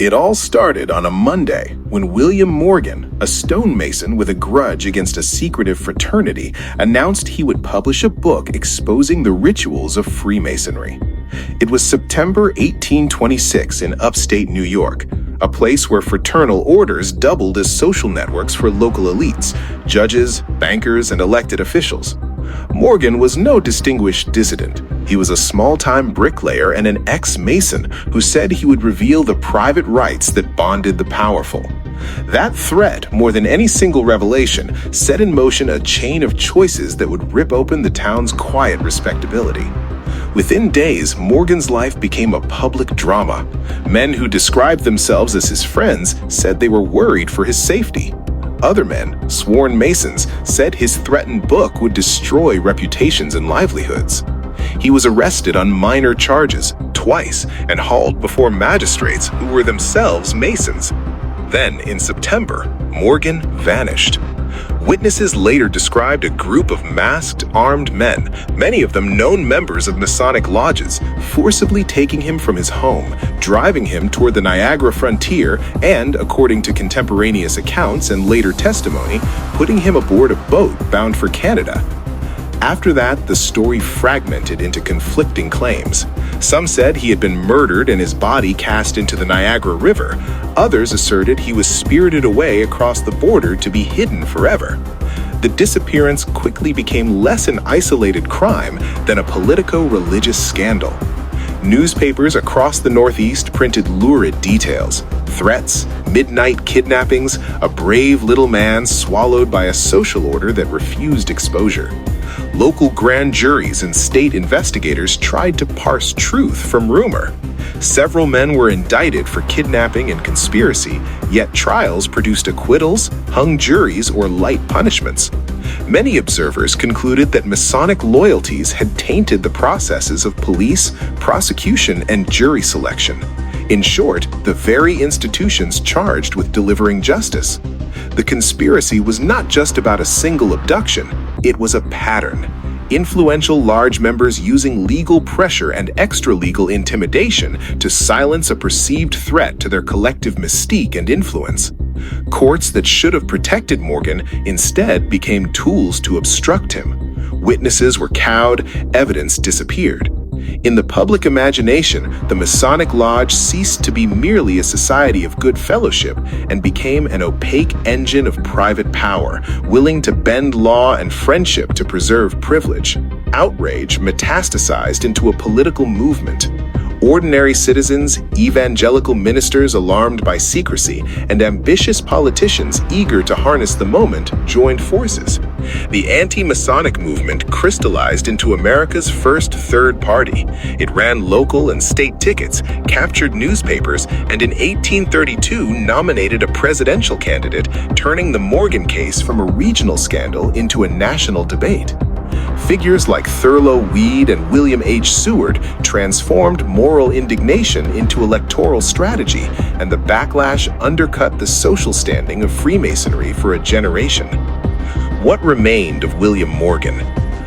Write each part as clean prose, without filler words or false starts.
It all started on a Monday when William Morgan, a stonemason with a grudge against a secretive fraternity, announced he would publish a book exposing the rituals of Freemasonry. It was September 1826 in upstate New York, a place where fraternal orders doubled as social networks for local elites, judges, bankers, and elected officials. Morgan was no distinguished dissident. He was a small-time bricklayer and an ex-Mason who said he would reveal the private rites that bonded the powerful. That threat, more than any single revelation, set in motion a chain of choices that would rip open the town's quiet respectability. Within days, Morgan's life became a public drama. Men who described themselves as his friends said they were worried for his safety. Other men, sworn Masons, said his threatened book would destroy reputations and livelihoods. He was arrested on minor charges twice and hauled before magistrates who were themselves Masons. Then, in September, Morgan vanished. Witnesses later described a group of masked, armed men, many of them known members of Masonic lodges, forcibly taking him from his home, driving him toward the Niagara frontier, and, according to contemporaneous accounts and later testimony, putting him aboard a boat bound for Canada. After that, the story fragmented into conflicting claims. Some said he had been murdered and his body cast into the Niagara River. Others asserted he was spirited away across the border to be hidden forever. The disappearance quickly became less an isolated crime than a politico-religious scandal. Newspapers across the Northeast printed lurid details: threats, midnight kidnappings, a brave little man swallowed by a social order that refused exposure. Local grand juries and state investigators tried to parse truth from rumor. Several men were indicted for kidnapping and conspiracy, yet trials produced acquittals, hung juries, or light punishments. Many observers concluded that Masonic loyalties had tainted the processes of police, prosecution, and jury selection. In short, the very institutions charged with delivering justice. The conspiracy was not just about a single abduction, it was a pattern. Influential lodge members using legal pressure and extra-legal intimidation to silence a perceived threat to their collective mystique and influence. Courts that should have protected Morgan instead became tools to obstruct him. Witnesses were cowed, evidence disappeared. In the public imagination, the Masonic Lodge ceased to be merely a society of good fellowship and became an opaque engine of private power, willing to bend law and friendship to preserve privilege. Outrage metastasized into a political movement. Ordinary citizens, evangelical ministers alarmed by secrecy, and ambitious politicians eager to harness the moment joined forces. The anti-Masonic movement crystallized into America's first third party. It ran local and state tickets, captured newspapers, and in 1832 nominated a presidential candidate, turning the Morgan case from a regional scandal into a national debate. Figures like Thurlow Weed and William H. Seward transformed moral indignation into electoral strategy, and the backlash undercut the social standing of Freemasonry for a generation. What remained of William Morgan?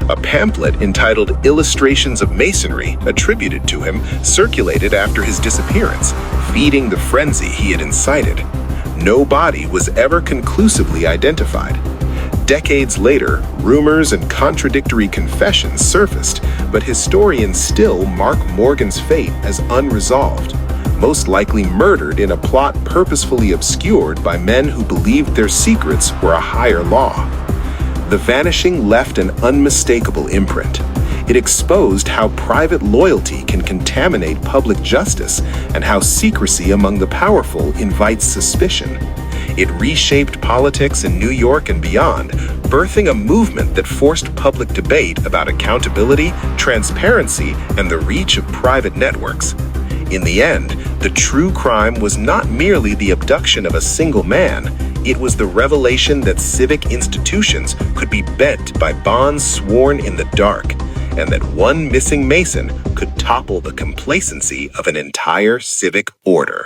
A pamphlet entitled Illustrations of Masonry, attributed to him, circulated after his disappearance, feeding the frenzy he had incited. No body was ever conclusively identified. Decades later, rumors and contradictory confessions surfaced, but historians still mark Morgan's fate as unresolved, most likely murdered in a plot purposefully obscured by men who believed their secrets were a higher law. The vanishing left an unmistakable imprint. It exposed how private loyalty can contaminate public justice and how secrecy among the powerful invites suspicion. It reshaped politics in New York and beyond, birthing a movement that forced public debate about accountability, transparency, and the reach of private networks. In the end, the true crime was not merely the abduction of a single man, it was the revelation that civic institutions could be bent by bonds sworn in the dark, and that one missing Mason could topple the complacency of an entire civic order.